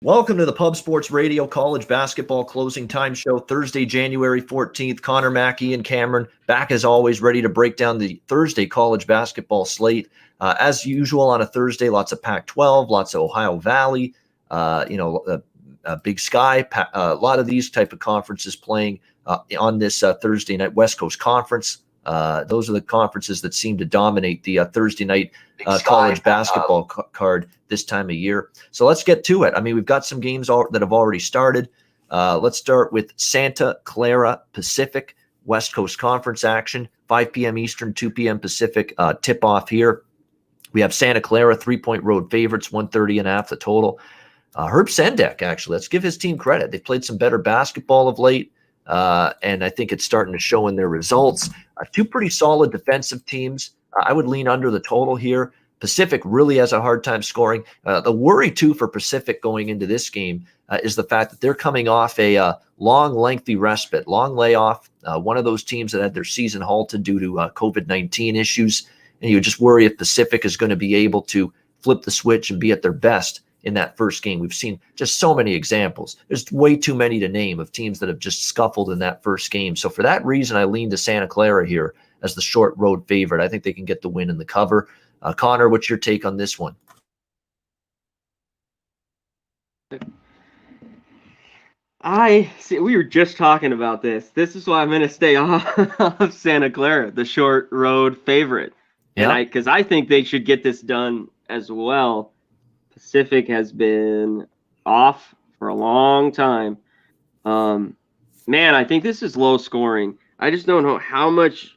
Welcome to the Pub Sports Radio College Basketball Closing Time Show, Thursday, January 14th. Connor, Mackey, and Cameron back as always, ready to break down the Thursday college basketball slate. As usual on a Thursday, lots of Pac-12, lots of Ohio Valley, Big Sky, a lot of these type of conferences playing on this Thursday night. West Coast Conference. Those are the conferences that seem to dominate the Thursday night college basketball card this time of year. So let's get to it. I mean, we've got some games that have already started. Let's start with Santa Clara Pacific, West Coast Conference action, 5 p.m. Eastern, 2 p.m. Pacific tip-off here. We have Santa Clara, 3-point road favorites, 130.5 the total. Herb Sendek, actually, let's give his team credit. They played some better basketball of late. And I think it's starting to show in their results. Two pretty solid defensive teams. I would lean under the total here. Pacific really has a hard time scoring. The worry, too, for Pacific going into this game is the fact that they're coming off a long, lengthy respite, long layoff. One of those teams that had their season halted due to COVID-19 issues. And you just worry if Pacific is going to be able to flip the switch and be at their best in that first game. We've seen just so many examples. There's way too many to name of teams that have just scuffled in that first game. So for that reason, I lean to Santa Clara here as the short road favorite. I think they can get the win in the cover. Connor, what's your take on this one? I see. We were just talking about this. This is why I'm going to stay off of Santa Clara, the short road favorite. Yeah. Because I think they should get this done as well. Pacific has been off for a long time. Man, I think this is low scoring. I just don't know how much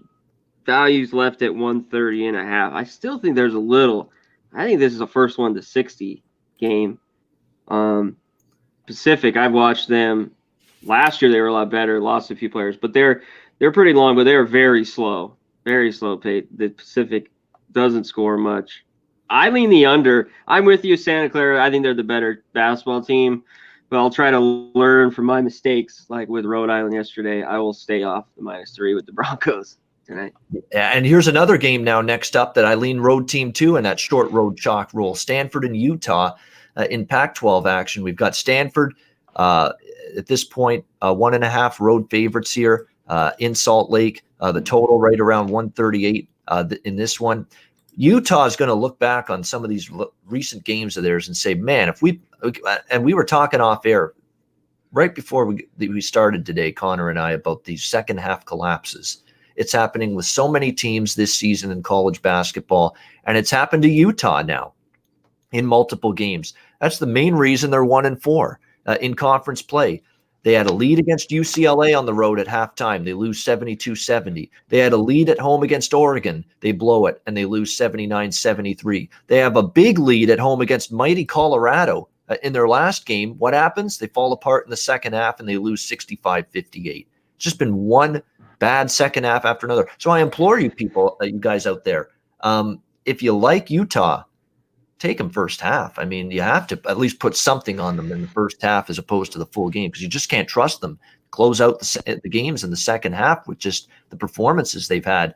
value's left at 130.5. I still think there's a little. I think this is a first 1-60 game. Pacific, I've watched them. Last year they were a lot better, lost a few players, but they're pretty long, but they're very slow pace. The Pacific doesn't score much. I lean the under. I'm with you, Santa Clara. I think they're the better basketball team, but I'll try to learn from my mistakes. Like with Rhode Island yesterday, I will stay off the -3 with the Broncos tonight. And here's another game now next up that I lean road team to in that short road chalk rule. Stanford and Utah in Pac-12 action. We've got Stanford at this point, 1.5 road favorites here in Salt Lake. The total right around 138 in this one. Utah is going to look back on some of these recent games of theirs and say, man, if we were talking off air right before we started today, Connor and I, about these second half collapses. It's happening with so many teams this season in college basketball, and it's happened to Utah now in multiple games. That's the main reason they're 1-4 in conference play. They had a lead against UCLA on the road at halftime. They lose 72-70. They had a lead at home against Oregon. They blow it, and they lose 79-73. They have a big lead at home against mighty Colorado in their last game. What happens? They fall apart in the second half, and they lose 65-58. It's just been one bad second half after another. So I implore you people, you guys out there, if you like Utah, take them first half. I mean, you have to at least put something on them in the first half as opposed to the full game, because you just can't trust them to close out the games in the second half with just the performances they've had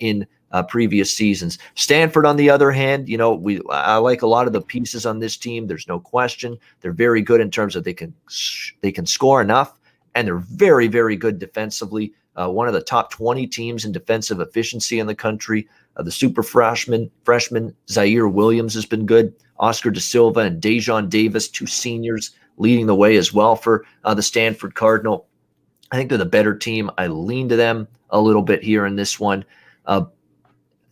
in previous seasons. Stanford, on the other hand, I like a lot of the pieces on this team. There's no question. They're very good in terms of they can score enough, and they're very, very good defensively. One of the top 20 teams in defensive efficiency in the country. The super freshman Zaire Williams has been good. Oscar Da Silva and Dejon Davis, two seniors, leading the way as well for the Stanford Cardinal. I think they're the better team. I lean to them a little bit here in this one.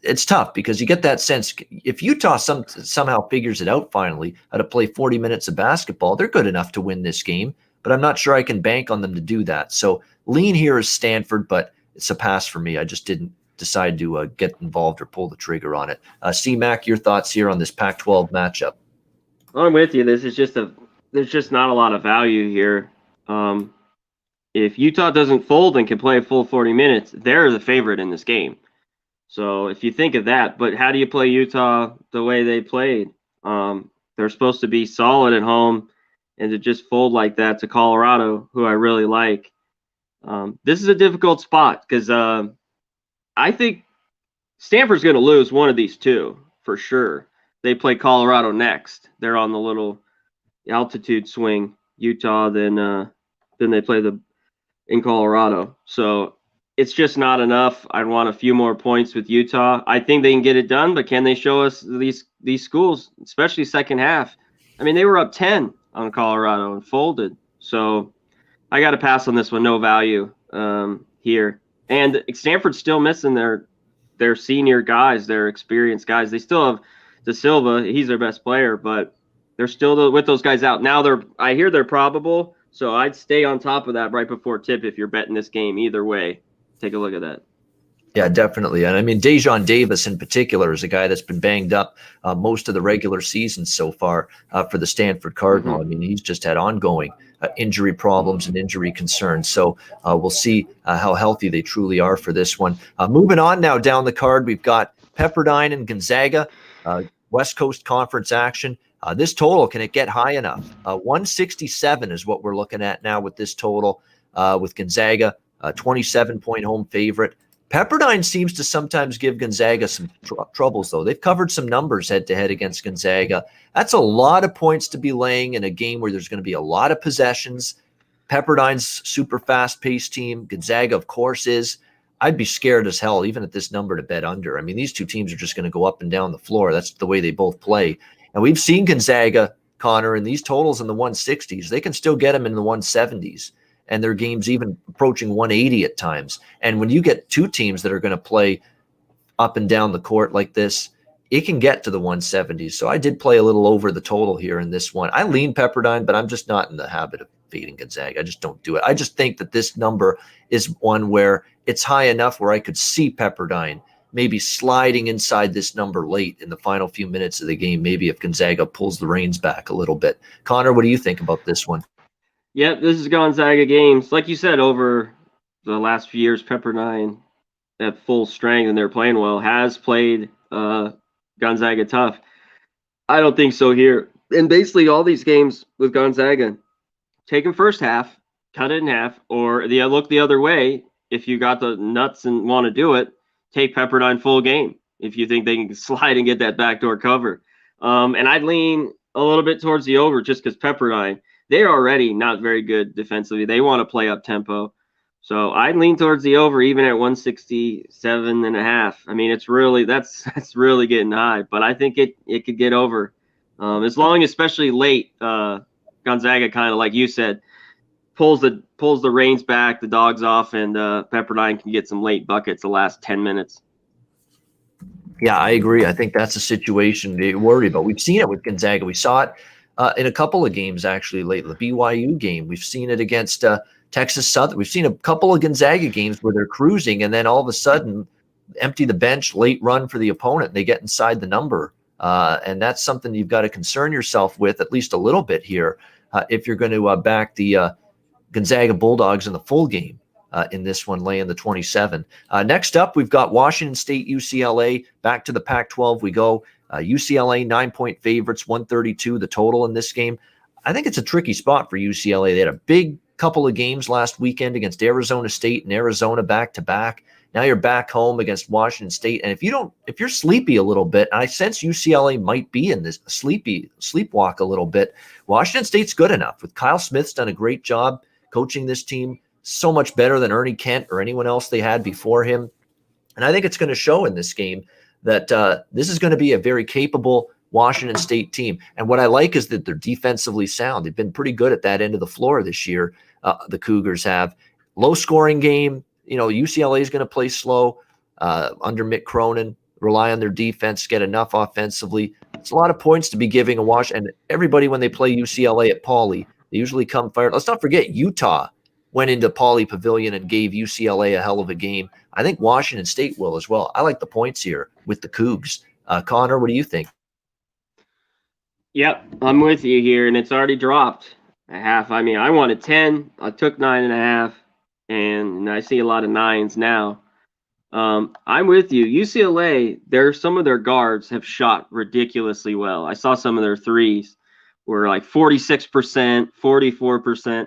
It's tough because you get that sense. If Utah somehow figures it out finally how to play 40 minutes of basketball, they're good enough to win this game. But I'm not sure I can bank on them to do that. So lean here is Stanford, but it's a pass for me. I just didn't decide to get involved or pull the trigger on it. C-Mac, your thoughts here on this Pac-12 matchup? I'm with you. There's just not a lot of value here. If Utah doesn't fold and can play a full 40 minutes, they're the favorite in this game. So if you think of that, but how do you play Utah the way they played? They're supposed to be solid at home, and to just fold like that to Colorado, who I really like. This is a difficult spot because I think Stanford's going to lose one of these two for sure. They play Colorado next. They're on the little altitude swing, Utah, than they play in Colorado. So it's just not enough. I'd want a few more points with Utah. I think they can get it done, but can they show us these schools, especially second half? I mean, they were up 10 on Colorado and folded. So I got to pass on this one. No value here. And Stanford's still missing their senior guys, their experienced guys. They still have De Silva. He's their best player, but they're still with those guys out. Now I hear they're probable, so I'd stay on top of that right before tip if you're betting this game either way. Take a look at that. Yeah, definitely. And I mean, Dejon Davis in particular is a guy that's been banged up most of the regular season so far for the Stanford Cardinal. Mm-hmm. I mean, he's just had ongoing injury problems and injury concerns. So we'll see how healthy they truly are for this one. Moving on now down the card, we've got Pepperdine and Gonzaga, West Coast Conference action. This total, can it get high enough? 167 is what we're looking at now with this total with Gonzaga, 27-point home favorite. Pepperdine seems to sometimes give Gonzaga some troubles, though. They've covered some numbers head-to-head against Gonzaga. That's a lot of points to be laying in a game where there's going to be a lot of possessions. Pepperdine's super fast-paced team. Gonzaga, of course, is. I'd be scared as hell, even at this number, to bet under. I mean, these two teams are just going to go up and down the floor. That's the way they both play. And we've seen Gonzaga, Conor, in these totals in the 160s. They can still get them in the 170s. And their games even approaching 180 at times. And when you get two teams that are going to play up and down the court like this, it can get to the 170s. So I did play a little over the total here in this one. I lean Pepperdine, but I'm just not in the habit of fading Gonzaga. I just don't do it. I just think that this number is one where it's high enough where I could see Pepperdine maybe sliding inside this number late in the final few minutes of the game, maybe if Gonzaga pulls the reins back a little bit. Conor, what do you think about this one? Yep, this is Gonzaga games. Like you said, over the last few years, Pepperdine at full strength and they're playing well has played Gonzaga tough. I don't think so here. And basically all these games with Gonzaga, take them first half, cut it in half, or look the other way. If you got the nuts and want to do it, take Pepperdine full game if you think they can slide and get that backdoor cover. And I'd lean a little bit towards the over just because Pepperdine, they're already not very good defensively. They want to play up tempo. So I'd lean towards the over even at 167.5. I mean, it's really that's really getting high, but I think it could get over. As long as, especially late, Gonzaga kind of like you said, pulls the reins back, the dogs off, and Pepperdine can get some late buckets the last 10 minutes. Yeah, I agree. I think that's a situation to worry about. We've seen it with Gonzaga. We saw it in a couple of games actually lately. The BYU game, we've seen it against Texas Southern. We've seen a couple of Gonzaga games where they're cruising and then all of a sudden empty the bench, late run for the opponent, and they get inside the number. And that's something you've got to concern yourself with at least a little bit here if you're going to back the Gonzaga Bulldogs in the full game in this one, laying the 27. Next up, we've got Washington State, UCLA. Back to the Pac-12 we go. UCLA 9-point favorites, 132 the total in this game. I think it's a tricky spot for UCLA. They had a big couple of games last weekend against Arizona State and Arizona back-to-back. Now you're back home against Washington State. And if you're sleepy a little bit, and I sense UCLA might be in this sleepwalk a little bit, Washington State's good enough. With Kyle Smith's done a great job coaching this team, so much better than Ernie Kent or anyone else they had before him. And I think it's going to show in this game that this is going to be a very capable Washington State team. And what I like is that they're defensively sound. They've been pretty good at that end of the floor this year. The Cougars have. Low scoring game. UCLA is going to play slow under Mick Cronin, rely on their defense, get enough offensively. It's a lot of points to be giving a wash. And everybody, when they play UCLA at Pauley, they usually come fired. Let's not forget Utah went into Pauley Pavilion and gave UCLA a hell of a game. I think Washington State will as well. I like the points here with the Cougs. Conor, what do you think? Yep, I'm with you here, and it's already dropped a half. I mean, I wanted 10. I took 9.5, and I see a lot of 9s now. I'm with you. UCLA, some of their guards have shot ridiculously well. I saw some of their threes were like 46%, 44%.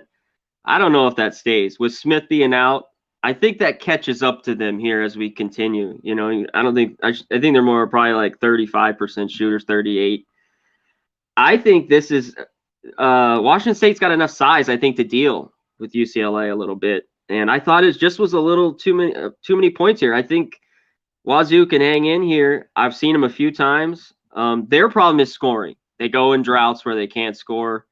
I don't know if that stays. With Smith being out, I think that catches up to them here as we continue. I think they're more probably like 35% shooters, 38. I think this is Washington State's got enough size, I think, to deal with UCLA a little bit. And I thought it just was a little too many points here. I think Wazoo can hang in here. I've seen them a few times. Their problem is scoring. They go in droughts where they can't score.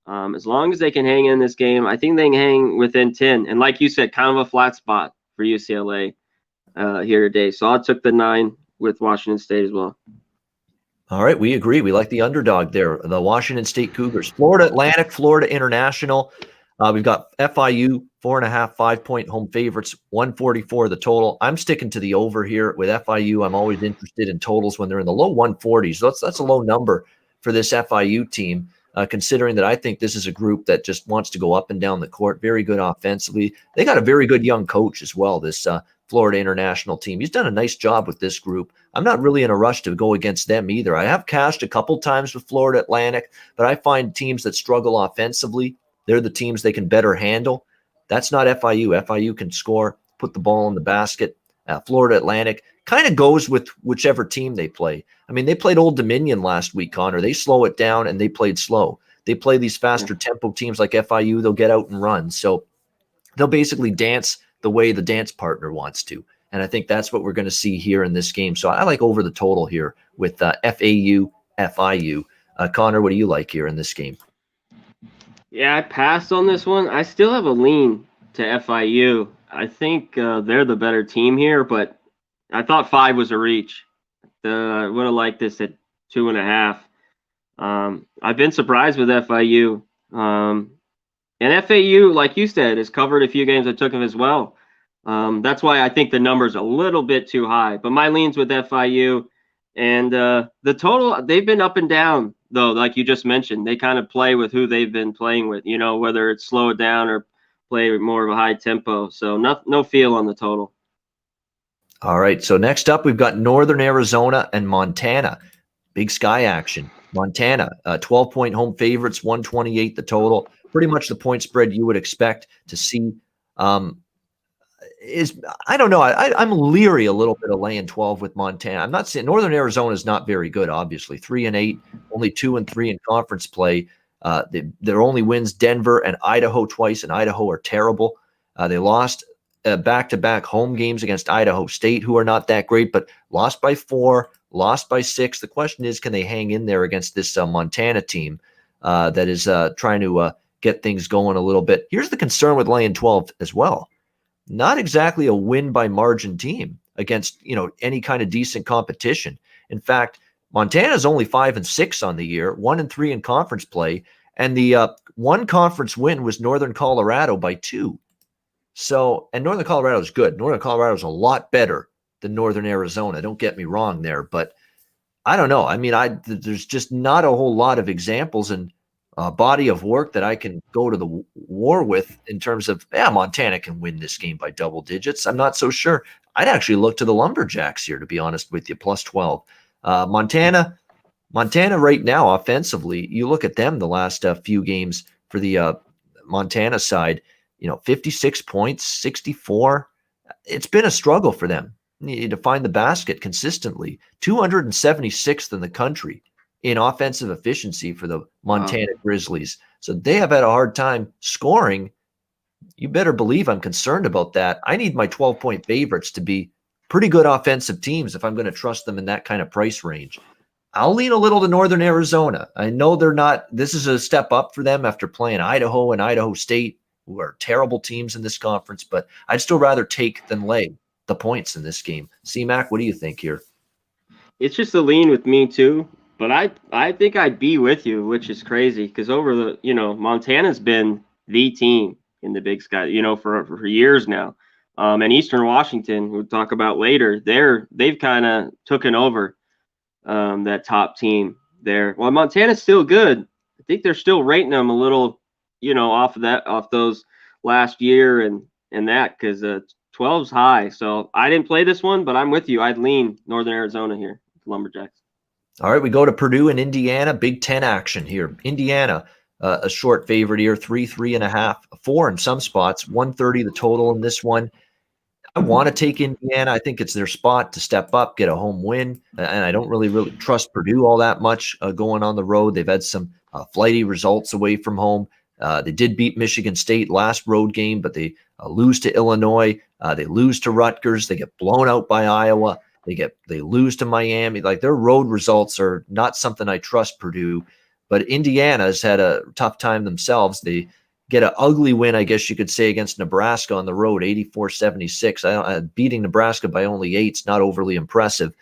As long as they can hang in this game, I think they can hang within 10. And like you said, kind of a flat spot for UCLA here today. So I took the 9 with Washington State as well. All right, we agree. We like the underdog there, the Washington State Cougars. Florida Atlantic, Florida International. We've got FIU, 4.5, 5-point home favorites, 144 the total. I'm sticking to the over here with FIU. I'm always interested in totals when they're in the low 140s. So that's a low number for this FIU team, considering that I think this is a group that just wants to go up and down the court, very good offensively. They got a very good young coach as well, this Florida International team. He's done a nice job with this group. I'm not really in a rush to go against them either. I have cashed a couple times with Florida Atlantic, but I find teams that struggle offensively, they're the teams they can better handle. That's not FIU. FIU can score, put the ball in the basket. Florida Atlantic kind of goes with whichever team they play. I mean, they played Old Dominion last week, Connor. They slow it down, and they played slow. They play these faster tempo teams like FIU. They'll get out and run. So they'll basically dance the way the dance partner wants to. And I think that's what we're going to see here in this game. So I like over the total here with FAU, FIU. Connor, what do you like here in this game? Yeah, I passed on this one. I still have a lean to FIU. I think they're the better team here, but I thought 5 was a reach. I would have liked this at 2.5. I've been surprised with FIU. And FAU, like you said, has covered a few games I took them as well. That's why I think the number's a little bit too high. But my lean's with FIU. And the total, they've been up and down, though, like you just mentioned. They kind of play with who they've been playing with, whether it's slow it down or play more of a high tempo. So no feel on the total. All right, so next up, we've got Northern Arizona and Montana. Big Sky action. Montana, 12-point home favorites, 128 the total. Pretty much the point spread you would expect to see. I don't know. I'm leery a little bit of laying 12 with Montana. I'm not saying Northern Arizona is not very good, obviously. 3-8, only 2-3 in conference play. Their only wins, Denver and Idaho twice, and Idaho are terrible. They lost back-to-back home games against Idaho State, who are not that great, but lost by 4, lost by 6. The question is, can they hang in there against this Montana team that is trying to get things going a little bit? Here's the concern with laying 12 as well. Not exactly a win by margin team against any kind of decent competition. In fact, Montana's only 5-6 on the year, 1-3 in conference play, and the one conference win was Northern Colorado by 2. So, and Northern Colorado is good. Northern Colorado is a lot better than Northern Arizona. Don't get me wrong there, but I don't know. I mean, there's just not a whole lot of examples and body of work that I can go to the war with in terms of, Montana can win this game by double digits. I'm not so sure. I'd actually look to the Lumberjacks here, to be honest with you, plus 12. Montana right now, offensively, you look at them the last few games for the Montana side, 56 points, 64. It's been a struggle for them. You need to find the basket consistently. 276th in the country in offensive efficiency for the Montana Grizzlies. So they have had a hard time scoring. You better believe I'm concerned about that. I need my 12-point favorites to be pretty good offensive teams if I'm going to trust them in that kind of price range. I'll lean a little to Northern Arizona. I know they're not – this is a step up for them after playing Idaho and Idaho State, who are terrible teams in this conference, but I'd still rather take than lay the points in this game. C-Mac, what do you think here? It's just a lean with me too. But I think I'd be with you, which is crazy because over the, Montana's been the team in the Big Sky, for years now. And Eastern Washington, we'll talk about later, they've kind of taken over that top team there. Well, Montana's still good. I think they're still rating them a little, off those last year and that because 12's high. So I didn't play this one, but I'm with you. I'd lean Northern Arizona here, Lumberjacks. All right, we go to Purdue and Indiana. Big Ten action here. Indiana, a short favorite here, 3.5, 4 in some spots, 130 the total in this one. I want to take Indiana. I think it's their spot to step up, get a home win, and I don't really trust Purdue all that much going on the road. They've had some flighty results away from home. They did beat Michigan State last road game, but they lose to Illinois. They lose to Rutgers. They get blown out by Iowa. They lose to Miami. Like, their road results are not something I trust Purdue. But Indiana's had a tough time themselves. They get an ugly win, I guess you could say, against Nebraska on the road, 84-76. Beating Nebraska by only 8 is not overly impressive.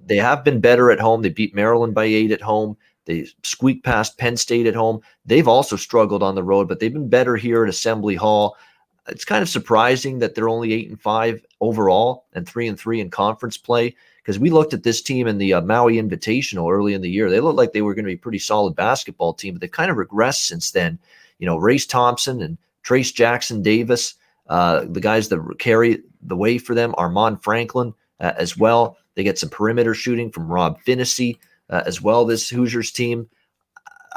They have been better at home. They beat Maryland by 8 at home. They squeaked past Penn State at home. They've also struggled on the road, but they've been better here at Assembly Hall. It's kind of surprising that they're only 8-5 overall and 3-3 in conference play, because we looked at this team in the Maui Invitational early in the year. They looked like they were going to be a pretty solid basketball team, but they've kind of regressed since then. Race Thompson and Trace Jackson Davis, the guys that carry the way for them, Armand Franklin as well. They get some perimeter shooting from Rob Finney as well, this Hoosiers team.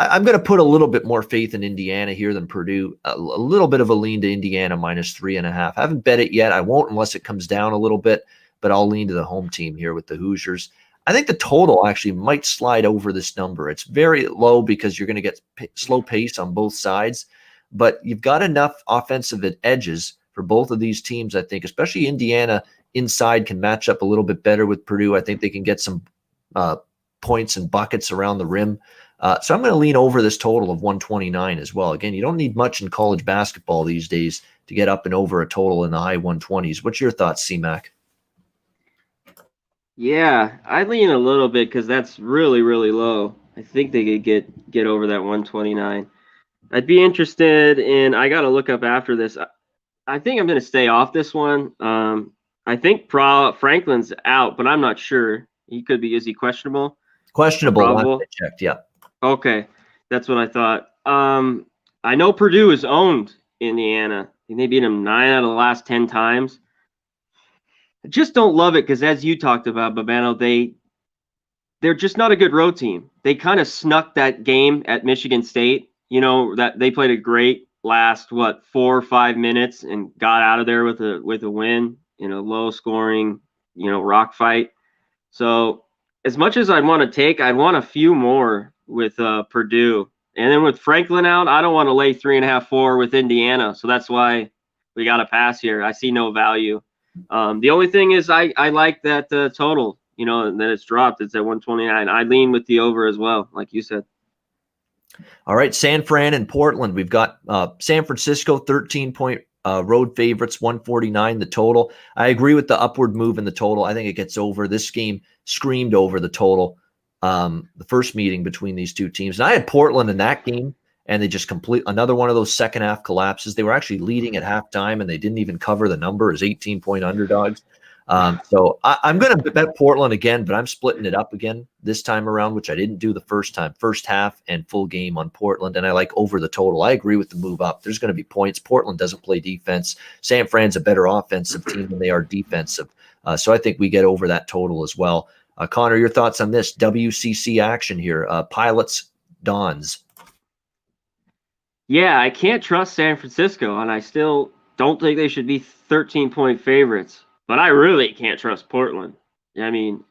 I'm going to put a little bit more faith in Indiana here than Purdue. A little bit of a lean to Indiana -3.5. I haven't bet it yet. I won't unless it comes down a little bit, but I'll lean to the home team here with the Hoosiers. I think the total actually might slide over this number. It's very low because you're going to get slow pace on both sides, but you've got enough offensive edges for both of these teams, I think, especially Indiana inside can match up a little bit better with Purdue. I think they can get some points and buckets around the rim. So I'm going to lean over this total of 129 as well. Again, you don't need much in college basketball these days to get up and over a total in the high 120s. What's your thoughts, C-Mac? Yeah, I lean a little bit because that's really, really low. I think they could get over that 129. I'd be interested in, I got to look up after this. I think I'm going to stay off this one. I think Franklin's out, but I'm not sure. Is he questionable? Questionable. I checked, yeah. Okay, that's what I thought. I know Purdue has owned Indiana. I think they beat them 9 out of the last 10 times. I just don't love it because, as you talked about, Babano, they're just not a good road team. They kind of snuck that game at Michigan State. That they played a great last 4 or 5 minutes and got out of there with a win in a low scoring rock fight. So as much as I'd want a few more with Purdue. And then with Franklin out, I don't want to lay 3.5-4 with Indiana. So that's why we got to pass here. I see no value. The only thing is I like that total, that it's dropped. It's at 129. I lean with the over as well, like you said. All right, San Fran and Portland. We've got San Francisco 13-point road favorites, 149 the total. I agree with the upward move in the total. I think it gets over. This game screamed over the total. The first meeting between these two teams. And I had Portland in that game, and they just complete another one of those second half collapses. They were actually leading at halftime, and they didn't even cover the number as 18-point underdogs. So I'm going to bet Portland again, but I'm splitting it up again this time around, which I didn't do the first time. First half and full game on Portland, and I like over the total. I agree with the move up. There's going to be points. Portland doesn't play defense. San Fran's a better offensive team than they are defensive. So I think we get over that total as well. Conor, your thoughts on this WCC action here? Pilots, Dons. Yeah, I can't trust San Francisco, and I still don't think they should be 13-point favorites. But I really can't trust Portland. I mean,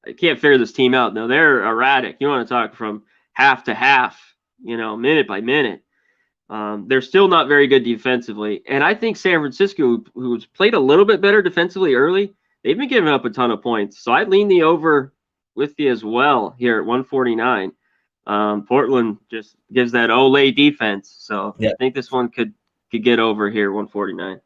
I can't figure this team out. No, they're erratic. You want to talk from half to half, minute by minute. They're still not very good defensively. And I think San Francisco, who's played a little bit better defensively early, they've been giving up a ton of points. So I lean the over with you as well here at 149. Portland just gives that Olay defense. So yeah. I think this one could get over here, 149.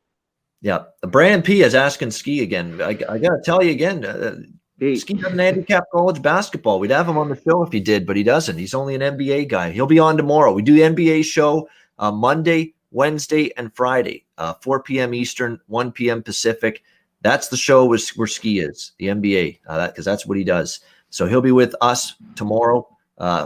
Yeah. Brandon P is asking Ski again. I got to tell you again, Ski doesn't handicap college basketball. We'd have him on the show if he did, but he doesn't. He's only an NBA guy. He'll be on tomorrow. We do the NBA show Monday, Wednesday, and Friday, 4 p.m. Eastern, 1 p.m. Pacific. That's the show where Ski is, the NBA, because that's what he does. So he'll be with us tomorrow,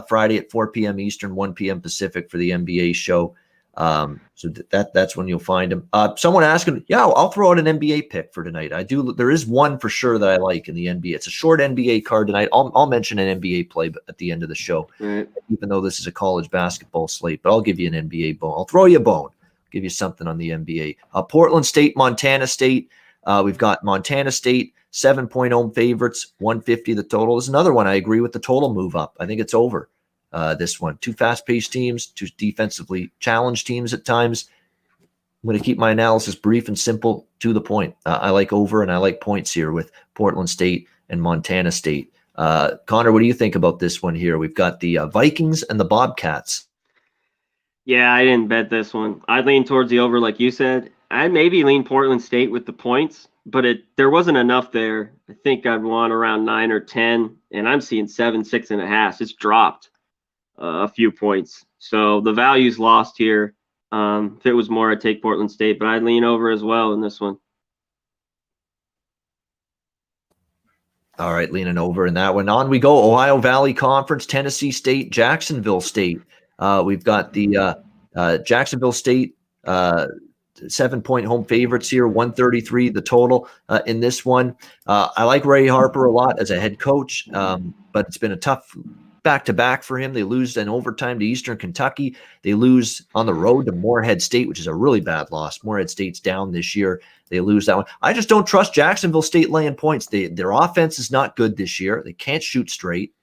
Friday at 4 p.m. Eastern, 1 p.m. Pacific for the NBA show. So that's when you'll find him. Someone asking, yeah, I'll throw out an NBA pick for tonight. There is one for sure that I like in the NBA. It's a short NBA card tonight. I'll mention an NBA play at the end of the show, even though this is a college basketball slate, but I'll give you an NBA bone. I'll throw you a bone, give you something on the NBA. Portland State, Montana State. We've got Montana State, 7-point home favorites, 150 the total. Is another one. I agree with the total move up. I think it's over. This one, two fast-paced teams, two defensively challenged teams at times. I'm going to keep my analysis brief and simple, to the point. I like over and I like points here with Portland State and Montana State. Conor, what do you think about this one here? We've got the Vikings and the Bobcats. Yeah, I didn't bet this one. I'd lean towards the over, like you said. I'd maybe lean Portland State with the points, but there wasn't enough there. I think I'd want around 9 or 10, and I'm seeing 7, 6.5. It's dropped a few points. So the value's lost here. If it was more, I'd take Portland State, but I'd lean over as well in this one. All right, leaning over in that one. On we go. Ohio Valley Conference, Tennessee State, Jacksonville State. We've got the Jacksonville State 7-point home favorites here, 133 the total in this one. I like Ray Harper a lot as a head coach, but it's been a tough back-to-back for him. They lose in overtime to Eastern Kentucky. They lose on the road to Morehead State, which is a really bad loss. Morehead State's down this year. They lose that one. I just don't trust Jacksonville State laying points. Their offense is not good this year. They can't shoot straight.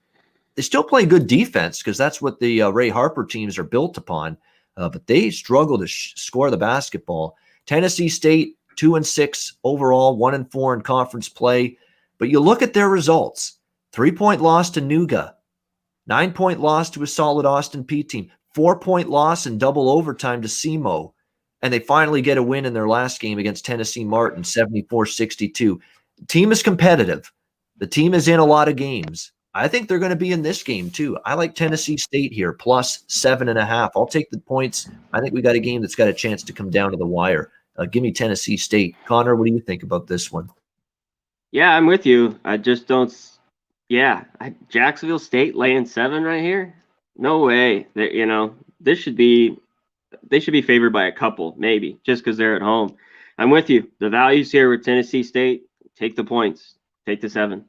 They still play good defense because that's what the Ray Harper teams are built upon, but they struggle to score the basketball. Tennessee State, 2-6 overall, 1-4 in conference play. But you look at their results. 3-point loss to Nuga. 9-point loss to a solid Austin Peay team. 4-point loss in double overtime to SEMO. And they finally get a win in their last game against Tennessee Martin, 74-62. The team is competitive. The team is in a lot of games. I think they're going to be in this game too. I like Tennessee State here, plus 7.5. I'll take the points. I think we got a game that's got a chance to come down to the wire. Give me Tennessee State. Conor, what do you think about this one? Yeah, I'm with you. I just don't. Yeah, Jacksonville State laying 7 right here. No way. They should be favored by a couple, maybe, just because they're at home. I'm with you. The values here with Tennessee State. Take the points. Take the 7.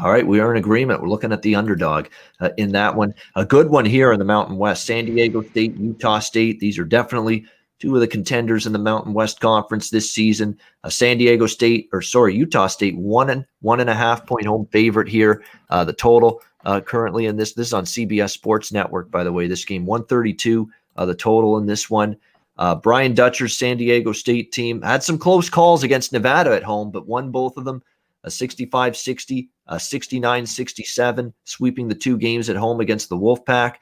All right, we are in agreement. We're looking at the underdog in that one. A good one here in the Mountain West. San Diego State, Utah State. These are definitely two of the contenders in the Mountain West Conference this season. Utah State, 1.5 point home favorite here. The total currently in this is on CBS Sports Network, by the way. This game, 132, the total in this one. Brian Dutcher's San Diego State team had some close calls against Nevada at home, but won both of them. 65-60, 69-67, sweeping the two games at home against the Wolfpack.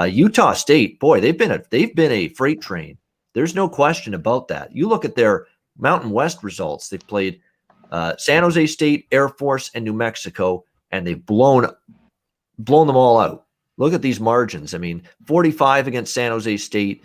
Utah State, boy, they've been a freight train. There's no question about that. You look at their Mountain West results. They've played San Jose State, Air Force, and New Mexico, and they've blown them all out. Look at these margins. I mean, 45 against San Jose State,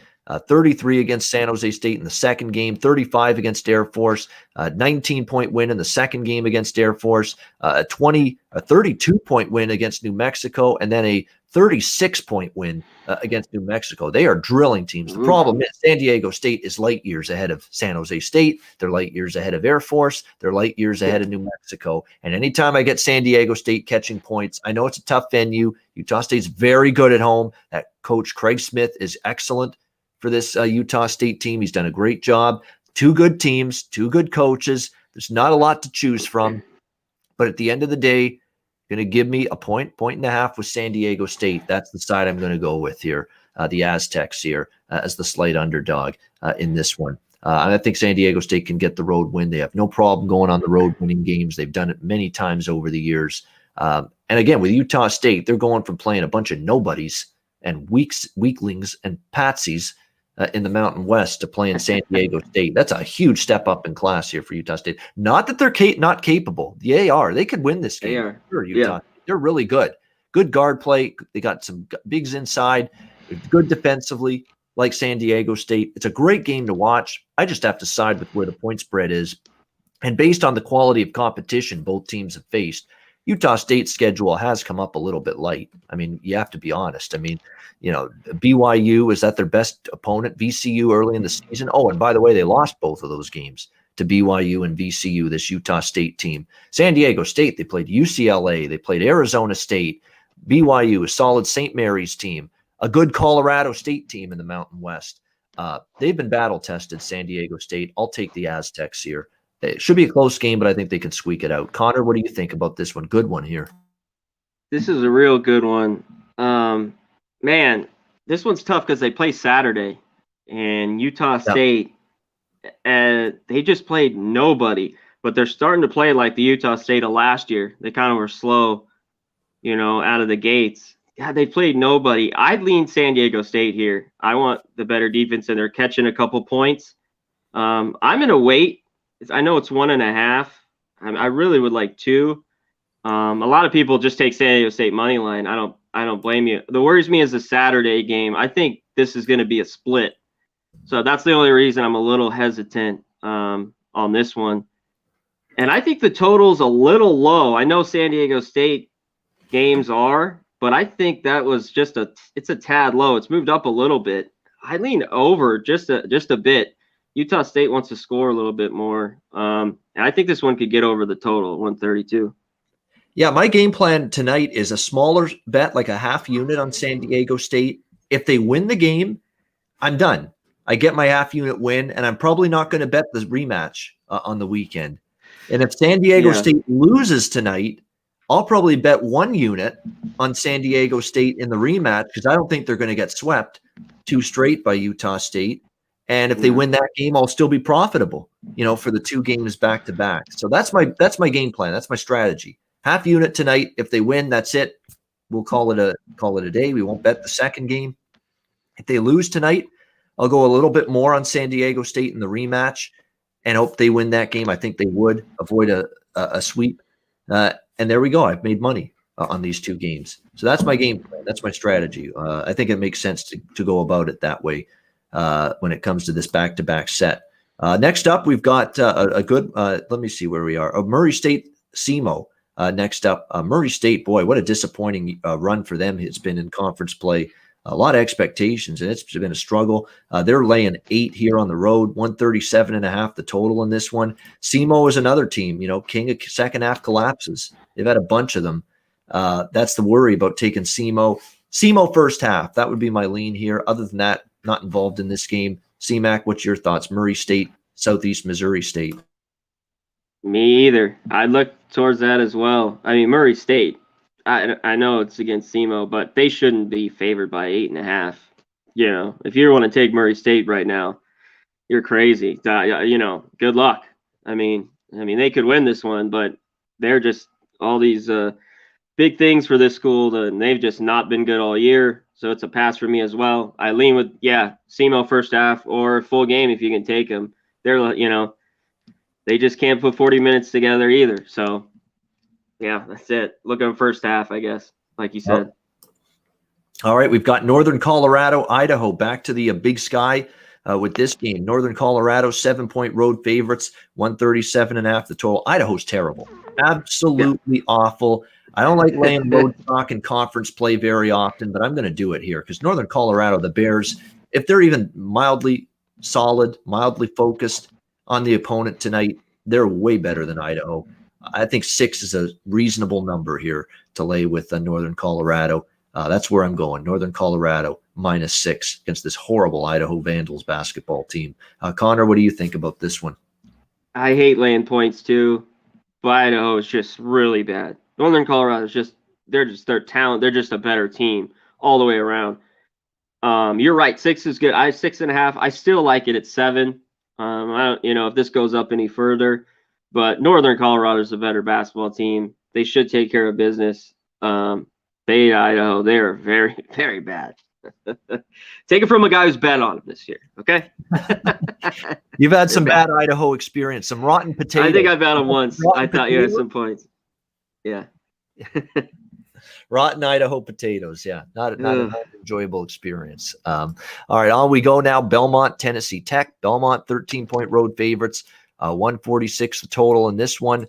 33 against San Jose State in the second game, 35 against Air Force, 19-point win in the second game against Air Force, a 32-point win against New Mexico, and then a 36-point win against New Mexico. They are drilling teams. The problem is San Diego State is light years ahead of San Jose State. They're light years ahead of Air Force. They're light years ahead of New Mexico. And anytime I get San Diego State catching points, I know it's a tough venue. Utah State's very good at home. That coach Craig Smith is excellent for this Utah State team. He's done a great job. Two good teams, two good coaches. There's not a lot to choose from. But at the end of the day, going to give me a point and a half with San Diego State. That's the side I'm going to go with here. The Aztecs here as the slight underdog in this one. And I think San Diego State can get the road win. They have no problem going on the road winning games. They've done it many times over the years. And again, with Utah State, they're going from playing a bunch of nobodies and weaklings and patsies in the Mountain West to playing San Diego State. That's a huge step up in class here for Utah State. Not that they're not capable. They are. They could win this game. They are. Sure, Utah. Yeah. They're really good. Good guard play. They got some bigs inside. They're good defensively, like San Diego State. It's a great game to watch. I just have to side with where the point spread is. And based on the quality of competition both teams have faced, Utah State's schedule has come up a little bit light. I mean, you have to be honest. I mean, BYU, is that their best opponent? VCU early in the season. Oh, and by the way, they lost both of those games to BYU and VCU, this Utah State team. San Diego State, they played UCLA. They played Arizona State. BYU, a solid St. Mary's team. A good Colorado State team in the Mountain West. They've been battle-tested, San Diego State. I'll take the Aztecs here. It should be a close game, but I think they can squeak it out. Conor, what do you think about this one? Good one here. This is a real good one. Man, this one's tough because they play Saturday, and Utah Yeah. State, they just played nobody, but they're starting to play like the Utah State of last year. They kind of were slow, out of the gates. God, they played nobody. I'd lean San Diego State here. I want the better defense, and they're catching a couple points. I'm gonna wait. I know it's 1.5. I really would like 2. A lot of people just take San Diego State money line. I don't blame you. The worries me is the Saturday game. I think this is going to be a split, so that's the only reason I'm a little hesitant on this one. And I think the total's a little low. I know San Diego State games are, but I think that was it's a tad low. It's moved up a little bit. I lean over just a bit. Utah State wants to score a little bit more. And I think this one could get over the total, 132. Yeah, my game plan tonight is a smaller bet, like a half unit on San Diego State. If they win the game, I'm done. I get my half unit win, and I'm probably not going to bet the rematch on the weekend. And if San Diego State loses tonight, I'll probably bet 1 unit on San Diego State in the rematch because I don't think they're going to get swept 2 straight by Utah State. And if they win that game, I'll still be profitable, for the 2 games back to back. So that's my game plan. That's my strategy. Half unit tonight. If they win, that's it. We'll call it a day. We won't bet the second game. If they lose tonight, I'll go a little bit more on San Diego State in the rematch and hope they win that game. I think they would avoid a sweep. And there we go. I've made money on these 2 games. So that's my game plan. That's my strategy. I think it makes sense to go about it that way when it comes to this back-to-back set. Next up, we've got a good, let me see where we are. Murray State SEMO. Next up, Murray State, boy, what a disappointing run for them it's been in conference play. A lot of expectations, and it's been a struggle. They're laying 8 here on the road, 137.5 the total in this one. SEMO is another team, king of second half collapses. They've had a bunch of them. That's the worry about taking SEMO. SEMO first half, that would be my lean here. Other than that, not involved in this game. CMAC, what's your thoughts? Murray State, Southeast Missouri State. Me either. I look towards that as well. I mean, Murray State, I know it's against SEMO, but they shouldn't be favored by 8.5. If you want to take Murray State right now, you're crazy. Good luck. I mean, they could win this one, but they're just all these big things for this school, and they've just not been good all year. So it's a pass for me as well. I lean with SEMO first half or full game if you can take them. They're they just can't put 40 minutes together either. So, that's it. Look at first half, I guess, like you said. All right, we've got Northern Colorado, Idaho, back to the Big Sky with this game. Northern Colorado, 7-point road favorites, 137.5 the total. Idaho's terrible. Absolutely awful. I don't like laying road chalk in conference play very often, but I'm going to do it here because Northern Colorado, the Bears, if they're even mildly solid, mildly focused on the opponent tonight, they're way better than Idaho. I think 6 is a reasonable number here to lay with Northern Colorado. That's where I'm going. Northern Colorado -6 against this horrible Idaho Vandals basketball team. Conor, what do you think about this one? I hate laying points too, but Idaho is just really bad. Northern Colorado is their talent. They're just a better team all the way around. You're right. 6 is good. 6.5. I still like it at 7. I don't, if this goes up any further, but Northern Colorado is a better basketball team. They should take care of business. Idaho, they are very, very bad. Take it from a guy who's bet on them this year, okay? You've had some bad Idaho experience, some rotten potatoes. I think I bet them once. I thought you had some points. Yeah. Rotten Idaho potatoes. Yeah, not an enjoyable experience. All right, on we go now. Belmont, Tennessee Tech. Belmont, 13-point road favorites, 146 the total in this one.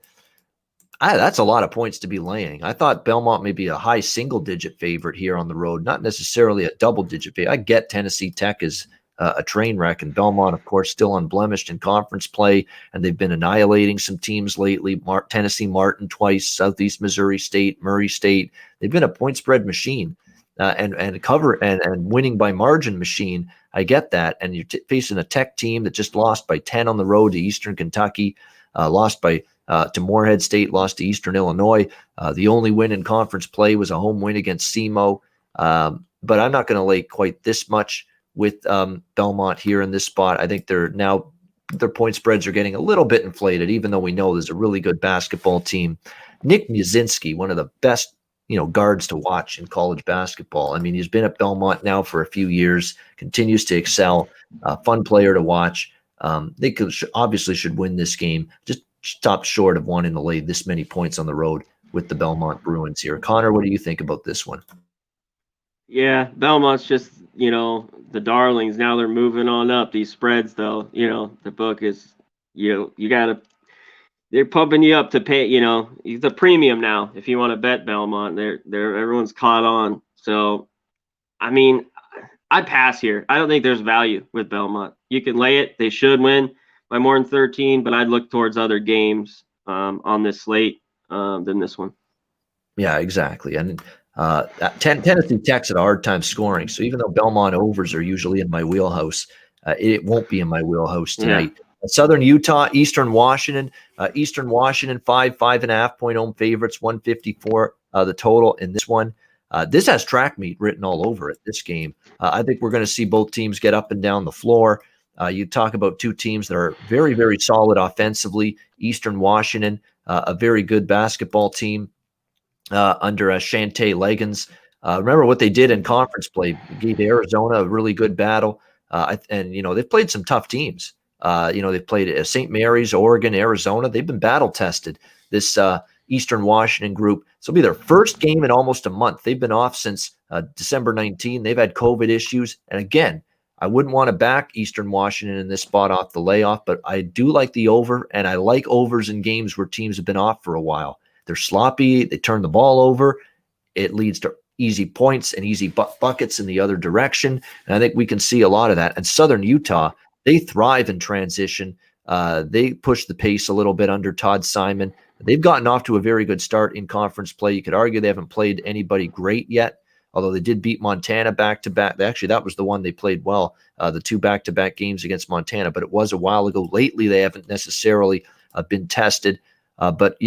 That's a lot of points to be laying. I thought Belmont may be a high single-digit favorite here on the road, not necessarily a double-digit favorite. I get Tennessee Tech is a train wreck, and Belmont, of course, still unblemished in conference play, and they've been annihilating some teams lately. Tennessee Martin twice, Southeast Missouri State, Murray State. They've been a point spread machine and winning by margin machine. I get that, and you're facing a Tech team that just lost by 10 on the road to Eastern Kentucky, lost by to Morehead State, lost to Eastern Illinois. The only win in conference play was a home win against SEMO. but I'm not going to lay quite this much with Belmont here in this spot. I think their point spreads are getting a little bit inflated, even though we know there's a really good basketball team. Nick Muszynski, one of the best guards to watch in college basketball. I mean, he's been at Belmont now for a few years, continues to excel, fun player to watch. They obviously should win this game. Just stopped short of wanting to lay this many points on the road with the Belmont Bruins here. Connor, what do you think about this one? Yeah, Belmont's just, the darlings. Now they're moving on up. These spreads, though, the book is, they're pumping you up to pay, the premium now. If you want to bet Belmont, everyone's caught on. So, I mean, I'd pass here. I don't think there's value with Belmont. You can lay it. They should win by more than 13, but I'd look towards other games on this slate than this one. Yeah, exactly. And Tennessee Tech's had a hard time scoring. So even though Belmont overs are usually in my wheelhouse, it won't be in my wheelhouse tonight. Yeah. Southern Utah, Eastern Washington, 5.5 point home favorites, 154 the total in this one. This has track meet written all over it, this game. I think we're going to see both teams get up and down the floor. You talk about two teams that are very, very solid offensively. Eastern Washington, a very good basketball team under Shante Legans. Remember what they did in conference play. Gave Arizona a really good battle. And they've played some tough teams. They've played St. Mary's, Oregon, Arizona. They've been battle tested. This Eastern Washington group. This will be their first game in almost a month. They've been off since December 19. They've had COVID issues. And again, I wouldn't want to back Eastern Washington in this spot off the layoff, but I do like the over, and I like overs in games where teams have been off for a while. They're sloppy. They turn the ball over. It leads to easy points and easy buckets in the other direction. And I think we can see a lot of that. And Southern Utah, they thrive in transition. They push the pace a little bit under Todd Simon. They've gotten off to a very good start in conference play. You could argue they haven't played anybody great yet, although they did beat Montana back-to-back. Actually, that was the one they played well, the two back-to-back games against Montana, but it was a while ago. Lately, they haven't necessarily been tested. But,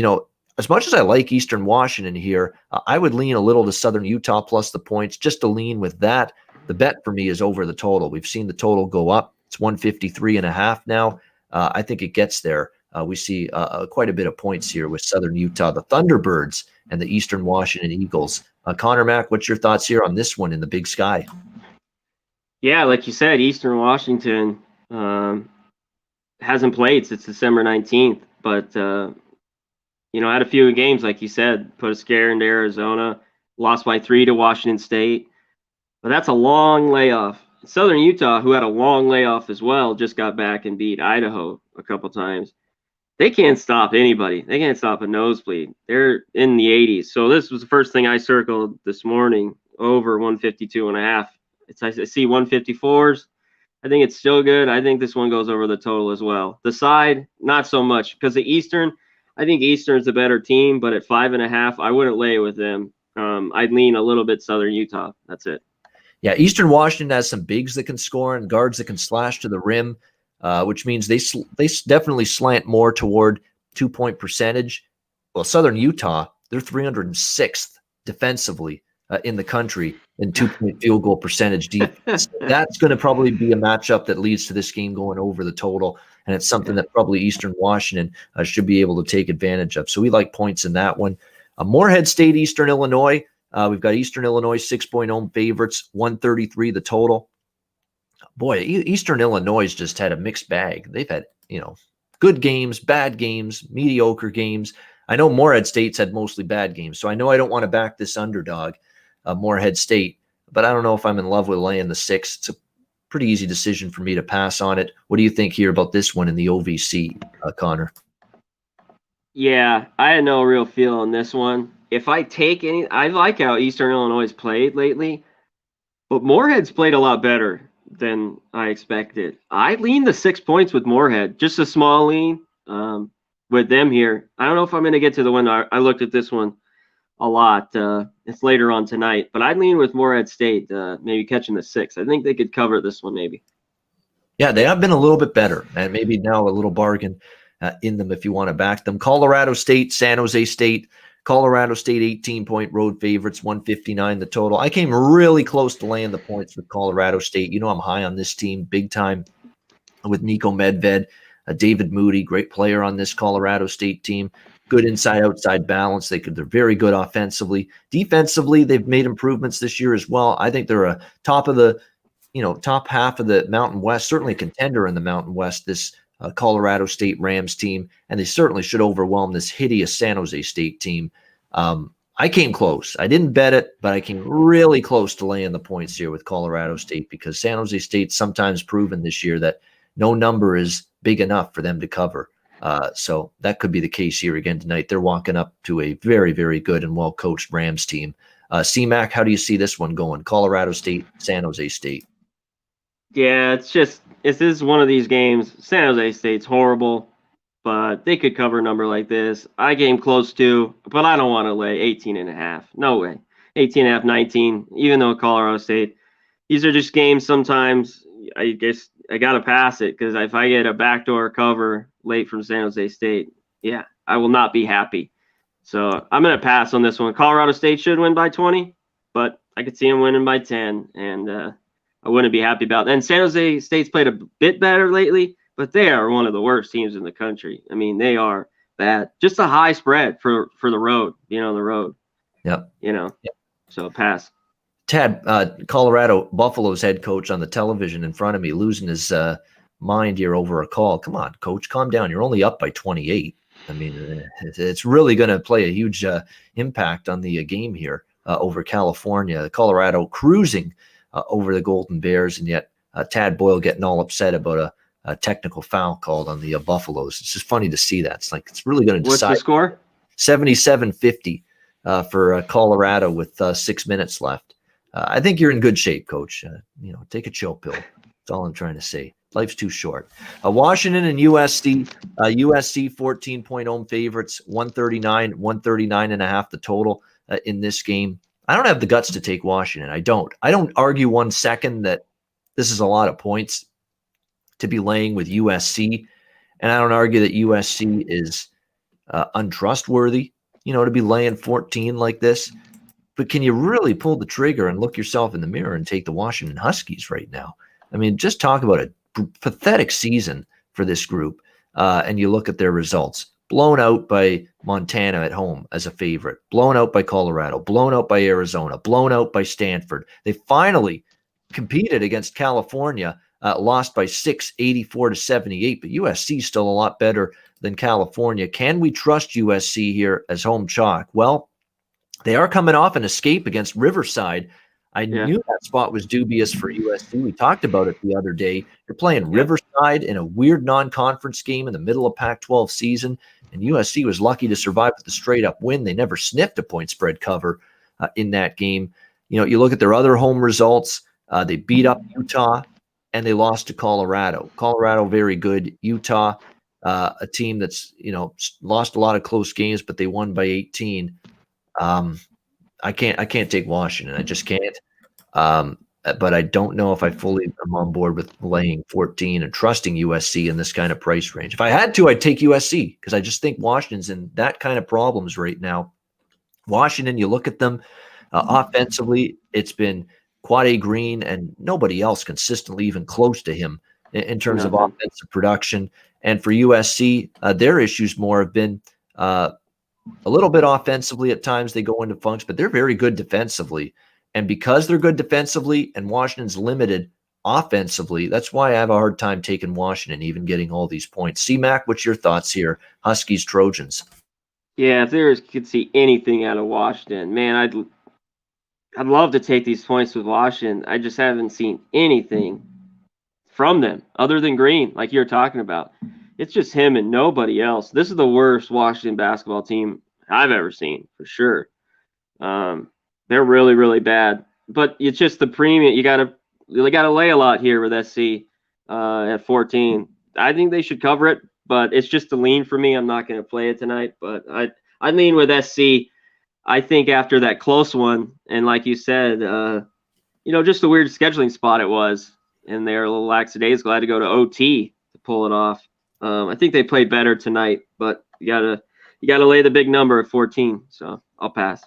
as much as I like Eastern Washington here, I would lean a little to Southern Utah plus the points. Just to lean with that, the bet for me is over the total. We've seen the total go up. It's 153.5 now. I think it gets there. We see quite a bit of points here with Southern Utah, the Thunderbirds, and the Eastern Washington Eagles. Connor Mack, what's your thoughts here on this one in the Big Sky? Yeah, like you said, Eastern Washington hasn't played since December 19th, but had a few games, like you said, put a scare into Arizona, lost by 3 to Washington State. But that's a long layoff. Southern Utah, who had a long layoff as well, just got back and beat Idaho a couple times. They can't stop anybody. They can't stop a nosebleed. They're in the 80s. So this was the first thing I circled this morning, over 152.5. I see 154s. I think it's still good. I think this one goes over the total as well. The side, not so much, because the Eastern, I think Eastern's a better team, but at 5.5, I wouldn't lay with them. I'd lean a little bit Southern Utah. That's it. Yeah, Eastern Washington has some bigs that can score and guards that can slash to the rim, which means they definitely slant more toward 2-point percentage. Well, Southern Utah, they're 306th defensively in the country in 2-point field goal percentage defense. That's going to probably be a matchup that leads to this game going over the total, and it's something that probably Eastern Washington should be able to take advantage of. So we like points in that one. Morehead State, Eastern Illinois. We've got Eastern Illinois 6-point home favorites, 133 the total. Boy, Eastern Illinois just had a mixed bag. They've had, good games, bad games, mediocre games. I know Morehead State's had mostly bad games, so I know I don't want to back this underdog, Morehead State, but I don't know if I'm in love with laying the 6. It's a pretty easy decision for me to pass on it. What do you think here about this one in the OVC, Connor? Yeah, I had no real feel on this one. If I take any, I like how Eastern Illinois has played lately, but Morehead's played a lot better than I expected. I lean the 6 points with Morehead, just a small lean with them here. I don't know if I'm going to get to the one. I looked at this one a lot. It's later on tonight, but I'd lean with Morehead State, maybe catching the 6. I think they could cover this one maybe. Yeah, they have been a little bit better, and maybe now a little bargain in them if you want to back them. Colorado State, San Jose State. Colorado State 18-point road favorites, 159 the total. I came really close to laying the points with Colorado State. You know I'm high on this team big time with Nico Medved, David Moody, great player on this Colorado State team. Good inside-outside balance. They're very good offensively. Defensively, they've made improvements this year as well. I think they're a top half of the Mountain West, certainly a contender in the Mountain West, this Colorado State Rams team, and they certainly should overwhelm this hideous San Jose State team. I came close. I didn't bet it, but I came really close to laying the points here with Colorado State because San Jose State's sometimes proven this year that no number is big enough for them to cover. So that could be the case here again tonight. They're walking up to a very, very good and well-coached Rams team. CMAC, how do you see this one going? Colorado State, San Jose State. Yeah, this is one of these games. San Jose State's horrible, but they could cover a number like this. I came close to, but I don't want to lay 18.5. No way. 18.5, 19, even though Colorado State. These are just games sometimes, I guess I got to pass it because if I get a backdoor cover late from San Jose State, yeah, I will not be happy. So I'm going to pass on this one. Colorado State should win by 20, but I could see them winning by 10, and I wouldn't be happy about it. And San Jose State's played a bit better lately, but they are one of the worst teams in the country. I mean, they are bad. Just a high spread for the road, the road. Yep. Yep. So pass. Tad, Colorado Buffalo's head coach on the television in front of me, losing his mind here over a call. Come on, coach, calm down. You're only up by 28. I mean, it's really going to play a huge impact on the game here over California. Colorado cruising over the Golden Bears, and yet Tad Boyle getting all upset about a technical foul called on the Buffaloes. It's just funny to see that. It's like it's really going to decide. What's the score? 77-50 for Colorado with 6 minutes left. I think you're in good shape, Coach. Take a chill pill. That's all I'm trying to say. Life's too short. Washington and USC. USC 14-point home favorites, 139.5 the total in this game. I don't have the guts to take Washington. I don't argue 1 second that this is a lot of points to be laying with USC. And I don't argue that USC is untrustworthy, to be laying 14 like this. But can you really pull the trigger and look yourself in the mirror and take the Washington Huskies right now? I mean, just talk about a pathetic season for this group. And you look at their results. Blown out by Montana at home as a favorite. Blown out by Colorado. Blown out by Arizona. Blown out by Stanford. They finally competed against California, lost by 6, 84-78. But USC is still a lot better than California. Can we trust USC here as home chalk? Well, they are coming off an escape against Riverside. I knew that spot was dubious for USC. We talked about it the other day. You're playing Riverside in a weird non-conference game in the middle of Pac-12 season, and USC was lucky to survive with a straight-up win. They never sniffed a point spread cover in that game. You look at their other home results. They beat up Utah, and they lost to Colorado. Colorado, very good. Utah, a team that's lost a lot of close games, but they won by 18. I can't take Washington. I just can't. But I don't know if I fully am on board with laying 14 and trusting USC in this kind of price range. If I had to, I'd take USC because I just think Washington's in that kind of problems right now. Washington, you look at them offensively, it's been Quade Green and nobody else consistently even close to him in terms of offensive production. And for USC, their issues more have been a little bit offensively at times. They go into funks, but they're very good defensively. And because they're good defensively and Washington's limited offensively, that's why I have a hard time taking Washington, even getting all these points. CMAC, what's your thoughts here? Huskies, Trojans. Yeah, if there could see anything out of Washington, man, I'd love to take these points with Washington. I just haven't seen anything from them other than Green, like you're talking about. It's just him and nobody else. This is the worst Washington basketball team I've ever seen, for sure. They're really, really bad. But it's just the premium. You gotta lay a lot here with SC at 14. I think they should cover it, but it's just a lean for me. I'm not going to play it tonight, but I lean with SC. I think after that close one, and like you said, just a weird scheduling spot it was, and they're a little lackadaisical. Glad to go to OT to pull it off. I think they played better tonight, but you you got to lay the big number at 14. So I'll pass.